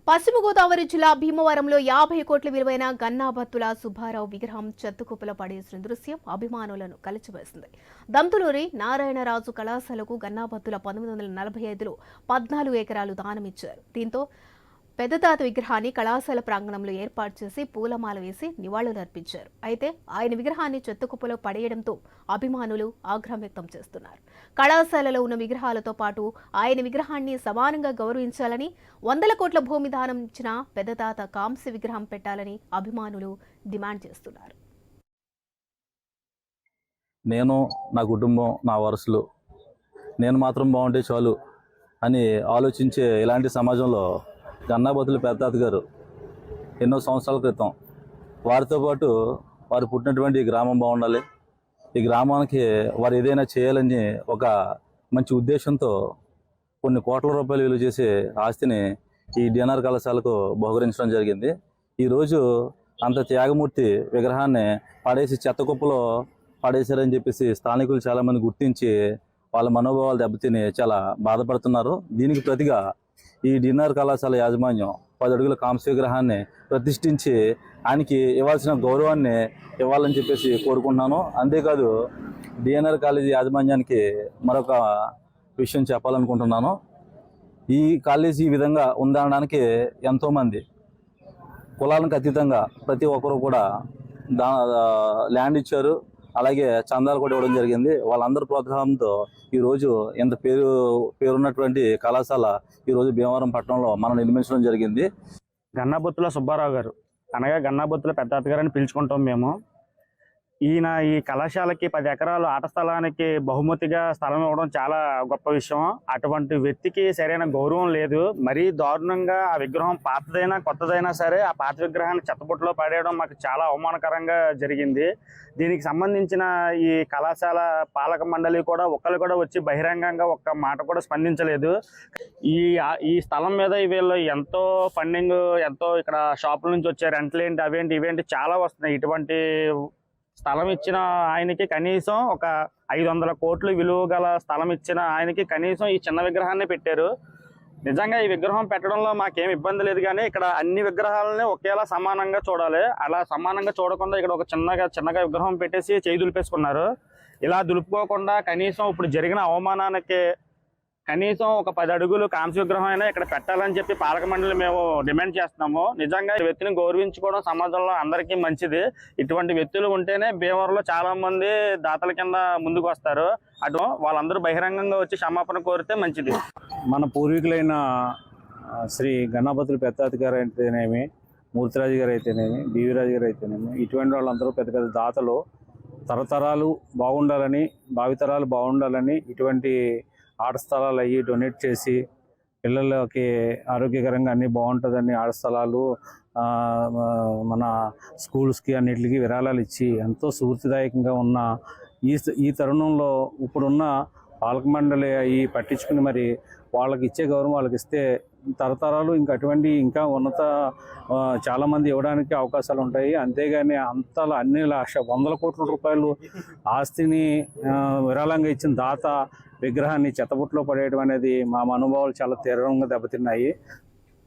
పశ్చిమ గోదావరి జిల్లా భీమవరంలో 50 కోట్ల విలువైన గన్నాబత్తుల సుబ్బారావు విగ్రహం చెత్తకుప్పలో పడేసిన దృశ్యం అభిమానులను కలిచివేసింది. దంతులూరి నారాయణరాజు కళాశాలకు గన్నాబత్తుల 1945లో 14 ఎకరాలు దానమిచ్చారు. దీంతో పెద్దతాత విగ్రహాన్ని కళాశాల ప్రాంగణంలో ఏర్పాటు చేసి పూలమాల వేసి నివాళులర్పించారు. అయితే ఆయన విగ్రహాన్ని చెత్తకుప్పలో పడేయడంతో అభిమానులు ఆగ్రహం వ్యక్తం చేస్తున్నారు. కళాశాలలో ఉన్న విగ్రహాలతో పాటు ఆయన విగ్రహాన్ని సమానంగా గౌరవించాలని, 100 కోట్ల భూమి దానం ఇచ్చిన పెద్దతాత కాంస్య విగ్రహం పెట్టాలని అభిమానులు డిమాండ్ చేస్తున్నారు. నేను, నా కుటుంబం, నా వారసులు నేను మాత్రం బాగుంటే చాలు అని ఆలోచించే ఇలాంటి సమాజంలో గన్నాబత్తుల పెద్దతాత గారు ఎన్నో సంవత్సరాల క్రితం వారితో పాటు వారు పుట్టినటువంటి ఈ గ్రామం బాగుండాలి, ఈ గ్రామానికి వారు ఏదైనా చేయాలని ఒక మంచి ఉద్దేశంతో కొన్ని కోట్ల రూపాయలు విలువ చేసే ఆస్తిని ఈ డిఎన్ఆర్ కళాశాలకు బహుకరించడం జరిగింది. ఈరోజు అంత త్యాగమూర్తి విగ్రహాన్ని పడేసి చెత్తకుప్పలో పడేశారని చెప్పేసి స్థానికులు చాలామంది గుర్తించి వాళ్ళ మనోభావాలు దెబ్బతిని చాలా బాధపడుతున్నారు. దీనికి ప్రతిగా ఈ డిఎన్ఆర్ కళాశాల యాజమాన్యం 10 అడుగుల కాంస్య విగ్రహాన్ని ప్రతిష్ఠించి ఆయనకి ఇవ్వాల్సిన గౌరవాన్ని ఇవ్వాలని చెప్పేసి కోరుకుంటున్నాను. అంతేకాదు డిఎన్ఆర్ కాలేజీ యాజమాన్యానికి మరొక విషయం చెప్పాలనుకుంటున్నాను. ఈ కాలేజీ ఈ విధంగా ఉందనడానికి ఎంతోమంది కులాలకు అతీతంగా ప్రతి ఒక్కరు కూడా ల్యాండ్ ఇచ్చారు, అలాగే చందాలు కూడా ఇవ్వడం జరిగింది. వాళ్ళందరి ప్రోత్సాహంతో ఈరోజు ఎంత పేరున్నటువంటి కళాశాల ఈరోజు భీమవరం పట్టణంలో మనం నిర్మించడం జరిగింది. గన్నాబత్తుల సుబ్బారావు గారు అనగా గన్నాబత్తుల పెద్దతాత గారు అని పిలుచుకుంటాం మేము. ఈయన ఈ కళాశాలకి 10 ఎకరాలు ఆట స్థలానికి బహుమతిగా స్థలం ఇవ్వడం చాలా గొప్ప విషయం. అటువంటి వ్యక్తికి సరైన గౌరవం లేదు. మరీ దారుణంగా ఆ విగ్రహం పాతదైనా కొత్తదైనా సరే ఆ పాత విగ్రహాన్ని చెత్తబుట్టలో పడేయడం మాకు చాలా అవమానకరంగా జరిగింది. దీనికి సంబంధించిన ఈ కళాశాల పాలక మండలి కూడా ఒక్కరు కూడా వచ్చి బహిరంగంగా ఒక్క మాట కూడా స్పందించలేదు. ఈ స్థలం మీద వీళ్ళు ఎంతో ఫండింగ్, ఎంతో ఇక్కడ షాపుల నుంచి వచ్చే రెంట్లేంటి, అవేంటి ఇవేంటి చాలా వస్తున్నాయి. ఇటువంటి స్థలం ఇచ్చిన ఆయనకి కనీసం ఒక 500 కోట్లు విలువ గల స్థలం ఇచ్చిన ఆయనకి కనీసం ఈ చిన్న విగ్రహాన్ని పెట్టారు. నిజంగా ఈ విగ్రహం పెట్టడంలో మాకేం ఇబ్బంది లేదు, కానీ ఇక్కడ అన్ని విగ్రహాలని ఒకేలా సమానంగా చూడాలి. అలా సమానంగా చూడకుండా ఇక్కడ ఒక చిన్నగా విగ్రహం పెట్టేసి చేయి దులిపేసుకున్నారు. ఇలా దులుపుకోకుండా కనీసం ఇప్పుడు జరిగిన అవమానానికి కనీసం ఒక 10 అడుగులు కాంస్య విగ్రహం అయినా ఇక్కడ పెట్టాలని చెప్పి పాలక మండలి మేము డిమాండ్ చేస్తున్నాము. నిజంగా ఈ వ్యక్తిని గౌరవించుకోవడం సమాజంలో అందరికీ మంచిది. ఇటువంటి వ్యక్తులు ఉంటేనే భీమవరంలో చాలా మంది దాతల కింద ముందుకు వస్తారు. అటు వాళ్ళందరూ బహిరంగంగా వచ్చి క్షమాపణ కోరితే మంచిది. మన పూర్వీకులైన శ్రీ గన్నాబత్తుల పెద్దతాత గారు అయితేనేమి, మూర్తిరాజు గారు అయితేనేమి, బీవీరాజు గారు అయితేనేమి, ఇటువంటి వాళ్ళందరూ పెద్ద పెద్ద దాతలు తరతరాలు బాగుండాలని, భావితరాలు బాగుండాలని ఇటువంటి ఆట స్థలాలు అయ్యి డొనేట్ చేసి పిల్లలకి ఆరోగ్యకరంగా అన్నీ బాగుంటుందని ఆట స్థలాలు మన స్కూల్స్కి అన్నిటికీ విరాళాలు ఇచ్చి ఎంతో స్ఫూర్తిదాయకంగా ఉన్న ఈ తరుణంలో ఇప్పుడున్న పాలక మండలి అవి పట్టించుకుని మరి వాళ్ళకి ఇచ్చే గౌరవం వాళ్ళకి ఇస్తే తరతరాలు అటువంటి ఇంకా ఉన్నత చాలామంది ఇవ్వడానికి అవకాశాలు ఉంటాయి. అంతేగాని అంతలా అన్ని 100 కోట్ల రూపాయలు ఆస్తిని విరాళంగా ఇచ్చిన దాత విగ్రహాన్ని చెత్తబుట్టలో పడేయడం అనేది మా మనోభావాలు చాలా తీవ్రంగా దెబ్బతిన్నాయి.